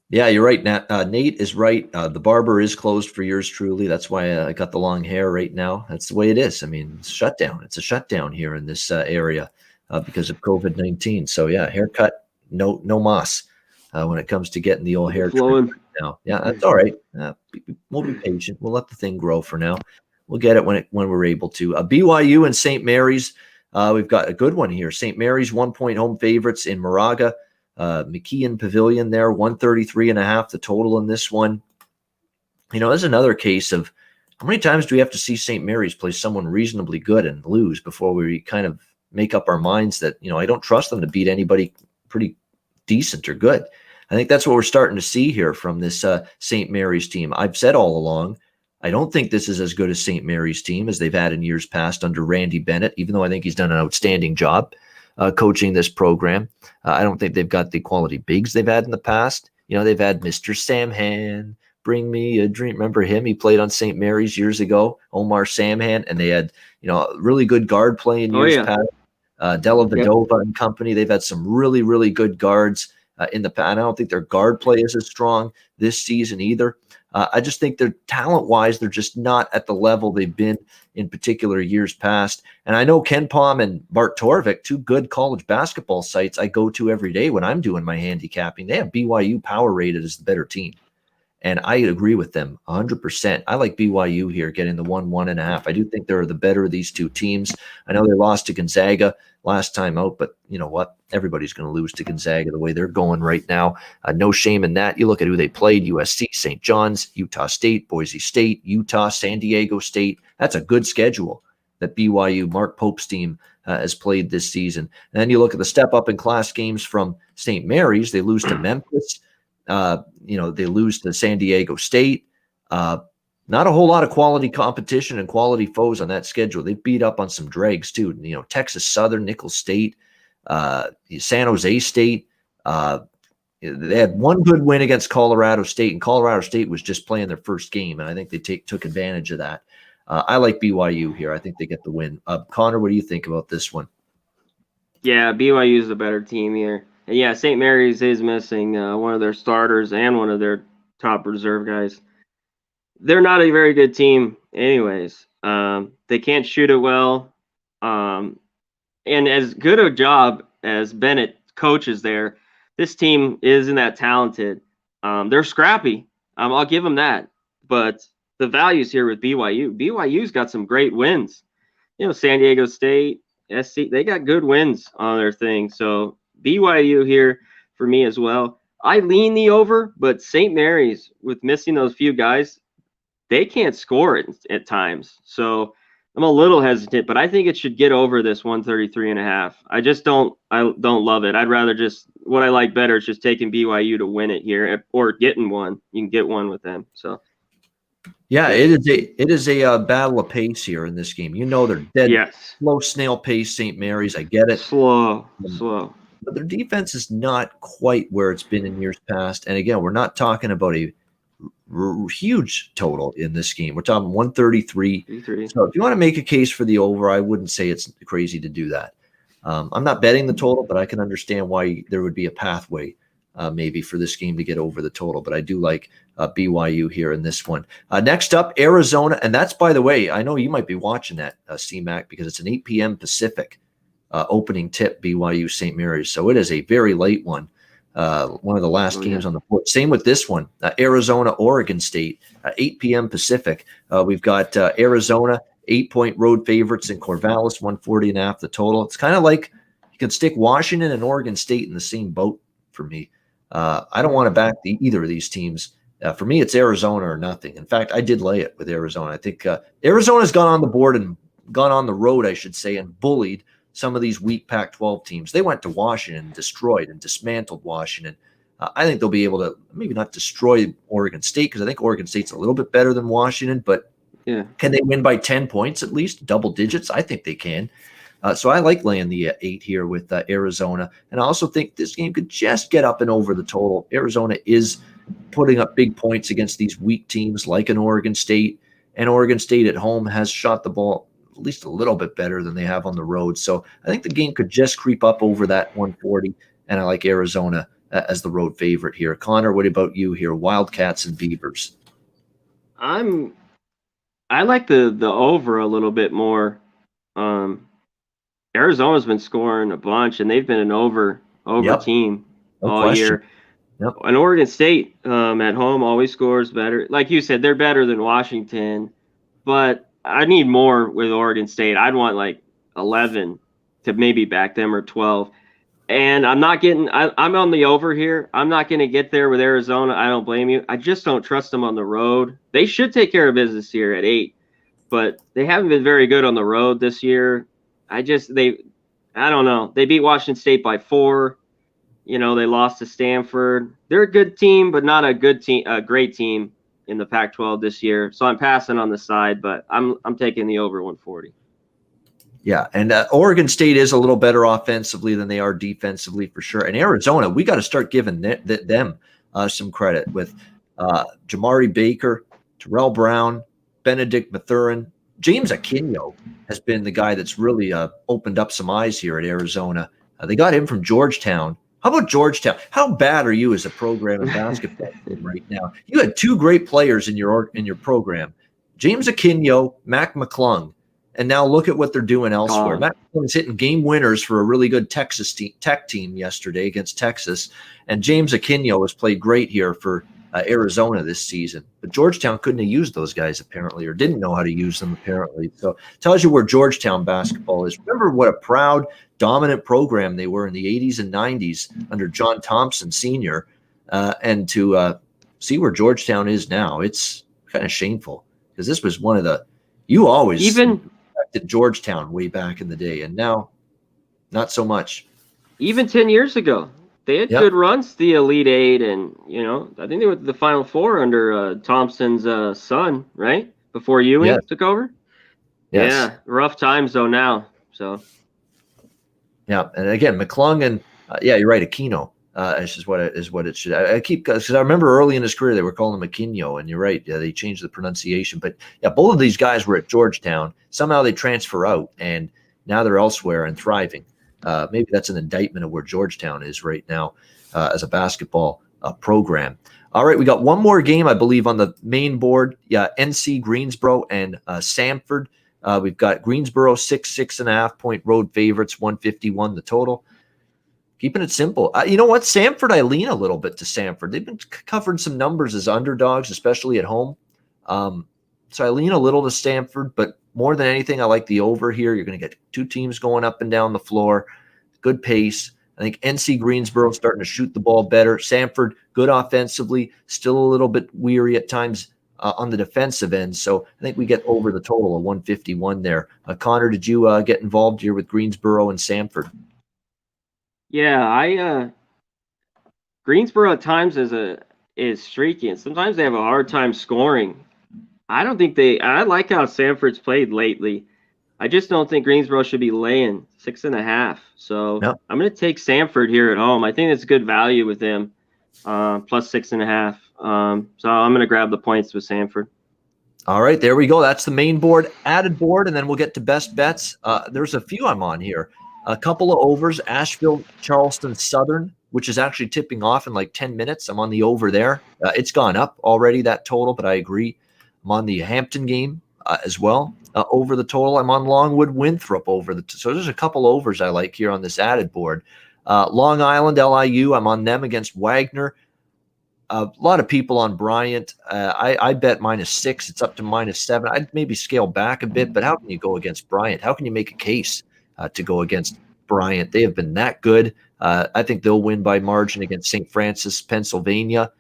Yeah, you're right, Nat. Nate is right. The barber is closed for yours truly. That's why I got the long hair right now. That's the way it is. I mean, it's shutdown. It's a shutdown here in this area because of COVID-19. So yeah, haircut, no moss when it comes to getting the old hair trimmed right now. Yeah, that's all right. We'll be patient. We'll let the thing grow for now. We'll get it when we're able to. BYU and St. Mary's. We've got a good one here. St. Mary's 1-point home favorites in Moraga. McKeon Pavilion there, 133.5 the total in this one. There's another case of how many times do we have to see St. Mary's play someone reasonably good and lose before we kind of make up our minds that, I don't trust them to beat anybody pretty decent or good. I think that's what we're starting to see here from this St. Mary's team. I've said all along, I don't think this is as good as St. Mary's team as they've had in years past under Randy Bennett, even though I think he's done an outstanding job coaching this program. I don't think they've got the quality bigs they've had in the past. They've had Mr. Samhan, bring me a dream. Remember him? He played on St. Mary's years ago, Omar Samhan, and they had, really good guard play in years past. Della Vedova and company. They've had some really, really good guards in the past. I don't think their guard play is as strong this season either. I just think they're talent-wise, they're just not at the level they've been in particular years past. And I know Ken Palm and Bart Torvik, two good college basketball sites I go to every day when I'm doing my handicapping. They have BYU power rated as the better team. And I agree with them 100%. I like BYU here getting the 1.5. I do think they're the better of these two teams. I know they lost to Gonzaga last time out, but you know what? Everybody's going to lose to Gonzaga the way they're going right now. No shame in that. You look at who they played: USC, St. John's, Utah State, Boise State, Utah, San Diego State. That's a good schedule that BYU, Mark Pope's team, has played this season. And then you look at the step-up in class games from St. Mary's. They lose to Memphis. They lose to San Diego State. Not a whole lot of quality competition and quality foes on that schedule. They beat up on some dregs too. Texas Southern, Nicholls State, San Jose State. They had one good win against Colorado State, and Colorado State was just playing their first game, and I think they took advantage of that. I like BYU here. I think they get the win. Conor, what do you think about this one? Yeah, BYU is the better team here. And yeah, St. Mary's is missing one of their starters and one of their top reserve guys. They're not a very good team anyways. They can't shoot it well. And as good a job as Bennett coaches there, this team isn't that talented. They're scrappy. I'll give them that. But the values here with BYU. BYU's got some great wins. San Diego State, SC, they got good wins on their thing. So BYU here for me as well. I lean the over, but St. Mary's, with missing those few guys, they can't score it at times. So I'm a little hesitant, but I think it should get over this 133.5. I don't love it. I'd rather what I like better is just taking BYU to win it here, or getting one. You can get one with them. So yeah, it is a battle of pace here in this game. They're dead slow snail pace St. Mary's. I get it. Slow. But their defense is not quite where it's been in years past. And again, we're not talking about a huge total in this game. We're talking 133. So if you want to make a case for the over, I wouldn't say it's crazy to do that. I'm not betting the total, but I can understand why there would be a pathway maybe for this game to get over the total. But I do like BYU here in this one. Next up, Arizona. And that's, by the way, I know you might be watching that, CMAC, because it's an 8 p.m. Pacific opening tip, BYU St. Mary's. So it is a very late one. One of the last games on the board. Same with this one, Arizona, Oregon State, 8 p.m. Pacific. We've got Arizona, 8-point road favorites in Corvallis, 140.5 the total. It's kind of like you could stick Washington and Oregon State in the same boat for me. I don't want to back either of these teams. For me, it's Arizona or nothing. In fact, I did lay it with Arizona. I think Arizona's gone on the board and gone on the road, I should say, and bullied some of these weak Pac-12 teams. They went to Washington and destroyed and dismantled Washington. I think they'll be able to maybe not destroy Oregon State, because I think Oregon State's a little bit better than Washington, but can they win by 10 points at least, double digits? I think they can. So I like laying the 8 here with Arizona. And I also think this game could just get up and over the total. Arizona is putting up big points against these weak teams like an Oregon State, and Oregon State at home has shot the ball at least a little bit better than they have on the road. So I think the game could just creep up over that 140 and I like Arizona as the road favorite here. Connor, what about you here? Wildcats and Beavers. I like the over a little bit more. Arizona's been scoring a bunch, and they've been an over Yep, team no all question. year. Yep. And Oregon State at home always scores better. Like you said, they're better than Washington, but I need more with Oregon State. I'd want like 11 to maybe back them, or 12. And I'm on the over here. I'm not going to get there with Arizona. I don't blame you. I just don't trust them on the road. They should take care of business here at 8, but they haven't been very good on the road this year. I don't know. They beat Washington State by 4. They lost to Stanford. They're a good team, but not a good team, a great team in the Pac-12 this year. So I'm passing on the side, but I'm taking the over 140. Yeah, and Oregon State is a little better offensively than they are defensively for sure. And Arizona, we got to start giving them some credit with Jamari Baker, Terrell Brown, Benedict Mathurin. James Aquino has been the guy that's really opened up some eyes here at Arizona. They got him from Georgetown. How about Georgetown? How bad are you as a program in basketball right now? You had 2 great players in your program, James Aquino, Mac McClung. And now look at what they're doing elsewhere. Matt was hitting game winners for a really good Texas Tech team yesterday against Texas. And James Aquino has played great here for Arizona this season. But Georgetown couldn't have used those guys apparently, or didn't know how to use them apparently. So it tells you where Georgetown basketball is. Remember what a proud, dominant program they were in the 80s and 90s under John Thompson Sr. And to see where Georgetown is now, it's kind of shameful because this was one of the – you always – at Georgetown way back in the day, and now not so much. Even 10 years ago, they had good runs, the Elite 8, and I think they went to the Final Four under Thompson's son, right? Before Ewing took over. Yes. Yeah, rough times though now. So. Yeah, and again, McClung and you're right, Aquino. Is what it should. I keep because I remember early in his career they were calling him Aquino, and you're right. Yeah, they changed the pronunciation. But yeah, both of these guys were at Georgetown. Somehow they transfer out, and now they're elsewhere and thriving. Maybe that's an indictment of where Georgetown is right now as a basketball program. All right, we got one more game, I believe, on the main board. Yeah, NC Greensboro and Samford. We've got Greensboro 6.5 point road favorites, 151 the total. Keeping it simple. You know what? Samford, I lean a little bit to Samford. They've been covering some numbers as underdogs, especially at home. So I lean a little to Stanford, but more than anything, I like the over here. You're going to get 2 teams going up and down the floor. Good pace. I think NC Greensboro starting to shoot the ball better. Samford, good offensively, still a little bit weary at times on the defensive end. So I think we get over the total of 151 there. Connor, did you get involved here with Greensboro and Samford? Yeah, Greensboro at times is streaky, and sometimes they have a hard time scoring. I like how Samford's played lately. I just don't think Greensboro should be laying 6.5. So I'm going to take Samford here at home. I think it's good value with them, plus 6.5. So I'm going to grab the points with Samford. All right, there we go. That's the main board, added board, and then we'll get to best bets. There's a few I'm on here. A couple of overs, Asheville, Charleston, Southern, which is actually tipping off in like 10 minutes. I'm on the over there. It's gone up already, that total, but I agree. I'm on the Hampton game as well, over the total. I'm on Longwood, Winthrop over the so there's a couple overs I like here on this added board. Long Island, LIU, I'm on them against Wagner. A lot of people on Bryant. I bet -6. It's up to -7. I'd maybe scale back a bit, but how can you go against Bryant? How can you make a case to go against Bryant? They have been that good. I think they'll win by margin against St. Francis, Pennsylvania.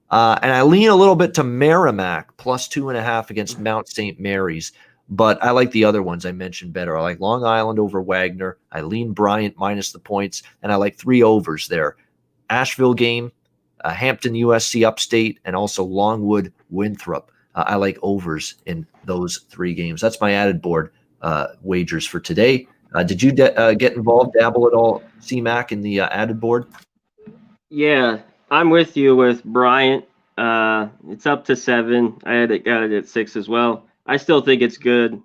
And I lean a little bit to Merrimack, plus 2.5 against Mount St. Mary's. But I like the other ones I mentioned better. I like Long Island over Wagner. I lean Bryant minus the points. And I like 3 overs there. Asheville game, Hampton, USC upstate, and also Longwood, Winthrop. I like overs in those 3 games. That's my added board wagers for today. Did you get involved, dabble at all, CMAC, in the added board? Yeah, I'm with you with Bryant. It's up to 7. I got it at 6 as well. I still think it's good.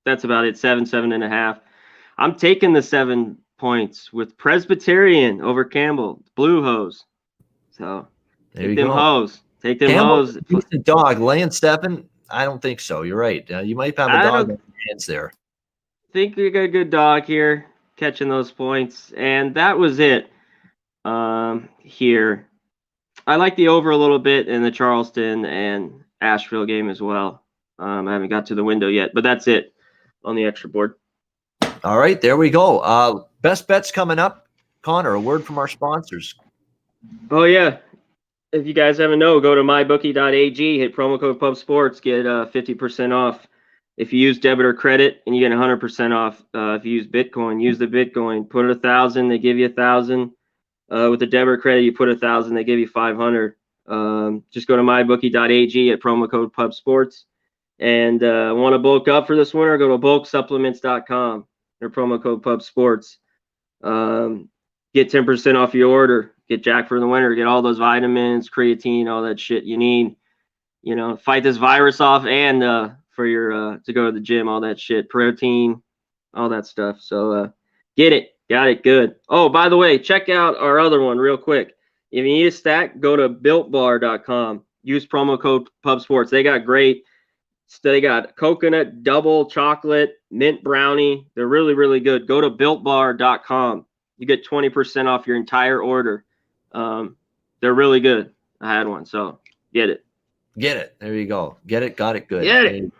That's about it, 7.5. I'm taking the 7 points with Presbyterian over Campbell, Blue Hose. So There you go. Take them Campbell's hoes. a decent dog. Laying 7? I don't think so. You're right. You might have a I dog don't on your hands there. think we got a good dog here catching those points. And that was it here. I like the over a little bit in the Charleston and Asheville game as well. I haven't got to the window yet, but that's it on the extra board. All right, there we go. Best bets coming up. Connor, a word from our sponsors. Oh, yeah. If you guys haven't know, go to mybookie.ag, hit promo code PubSports, get 50% off. If you use debit or credit, and you get 100% off. If you use Bitcoin, use the Bitcoin. Put 1,000, they give you 1,000. With the debit or credit, you put 1,000, they give you 500. Just go to mybookie.ag at promo code PubSports. And want to bulk up for this winter? Go to bulksupplements.com or promo code PubSports. Get 10% off your order. Get Jack for the winter. Get all those vitamins, creatine, all that shit you need. Fight this virus off, and for your to go to the gym, all that shit, protein, all that stuff. So get it. Got it. Good. Oh, by the way, check out our other one real quick. If you need a stack, go to builtbar.com. Use promo code PubSports. They got great. They got coconut, double chocolate, mint brownie. They're really, really good. Go to builtbar.com. You get 20% off your entire order. They're really good. I had one, so get it. Get it. There you go. Get it. Got it. Good. Get it.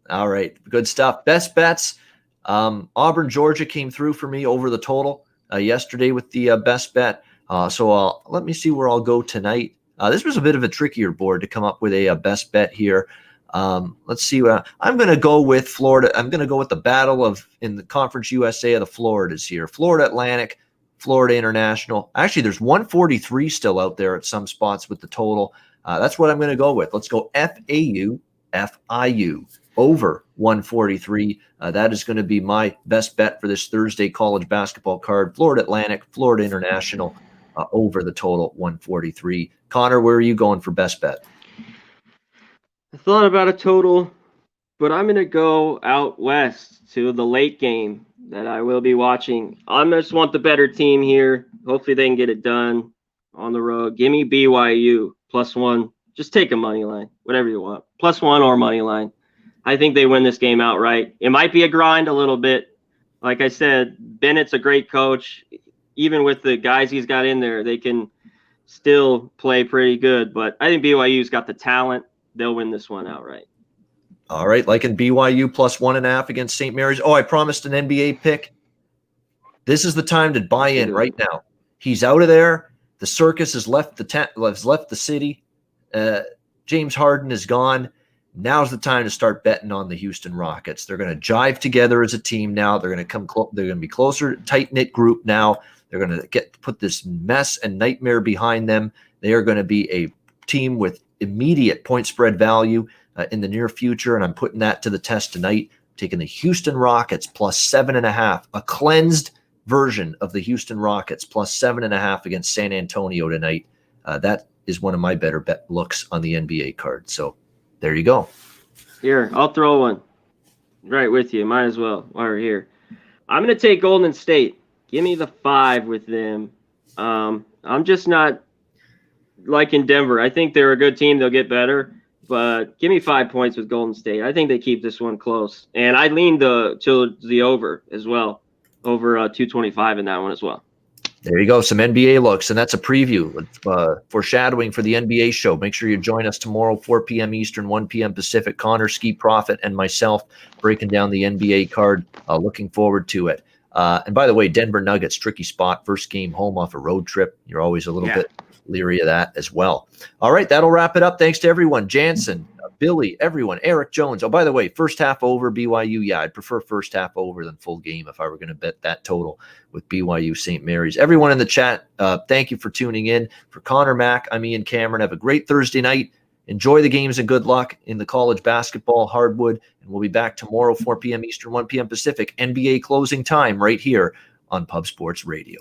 All right. Good stuff. Best bets. Auburn, Georgia came through for me over the total yesterday with the best bet. So let me see where I'll go tonight. This was a bit of a trickier board to come up with a best bet here. Let's see. I'm going to go with Florida. I'm going to go with the battle in the Conference USA of the Floridas here. Florida Atlantic, Florida International. Actually, there's 143 still out there at some spots with the total. That's what I'm going to go with. Let's go FAU, FIU over 143. That is going to be my best bet for this Thursday college basketball card. Florida Atlantic, Florida International over the total 143. Connor, where are you going for best bet? I thought about a total, but I'm going to go out west to the late game that I will be watching. I just want the better team here. Hopefully they can get it done on the road. Give me BYU +1. Just take a money line, whatever you want. +1 or money line. I think they win this game outright. It might be a grind a little bit. Like I said, Bennett's a great coach. Even with the guys he's got in there, they can still play pretty good. But I think BYU's got the talent. They'll win this one outright. All right, like in BYU +1.5 against St. Mary's. Oh, I promised an NBA pick. This is the time to buy in right now. He's out of there. The circus has left the city. James Harden is gone. Now's the time to start betting on the Houston Rockets. They're going to jive together as a team now. They're going to they're going to be closer, tight-knit group now. They're going to put this mess and nightmare behind them. They are going to be a team with immediate point spread value in the near future, and I'm putting that to the test tonight. Taking the Houston Rockets +7.5, a cleansed version of the Houston Rockets +7.5 against San Antonio tonight. That is one of my better bet looks on the NBA card. So there you go. Here, I'll throw one right with you. Might as well while we're here. I'm going to take Golden State. Give me the 5 with them. I'm just not liking Denver. I think they're a good team. They'll get better. But give me 5 points with Golden State. I think they keep this one close. And I lean to the over as well. Over 225 in that one as well. There you go. Some NBA looks, and that's a preview, foreshadowing for the NBA show. Make sure you join us tomorrow, 4 p.m. Eastern, 1 p.m. Pacific. Connor, Ski Prophet, and myself breaking down the NBA card. Looking forward to it. And by the way, Denver Nuggets, tricky spot. First game home off a road trip. You're always a little bit leery of that as well. All right, that'll wrap it up. Thanks to everyone. Jansen, Billy, everyone, Eric Jones. Oh, by the way, first half over BYU. Yeah, I'd prefer first half over than full game if I were going to bet that total with BYU St. Mary's. Everyone in the chat, thank you for tuning in. For Connor, Mac, I'm Ian Cameron. Have a great Thursday night. Enjoy the games and good luck in the college basketball hardwood. And we'll be back tomorrow, 4 p.m. Eastern, 1 p.m. Pacific, NBA closing time right here on Pub Sports Radio.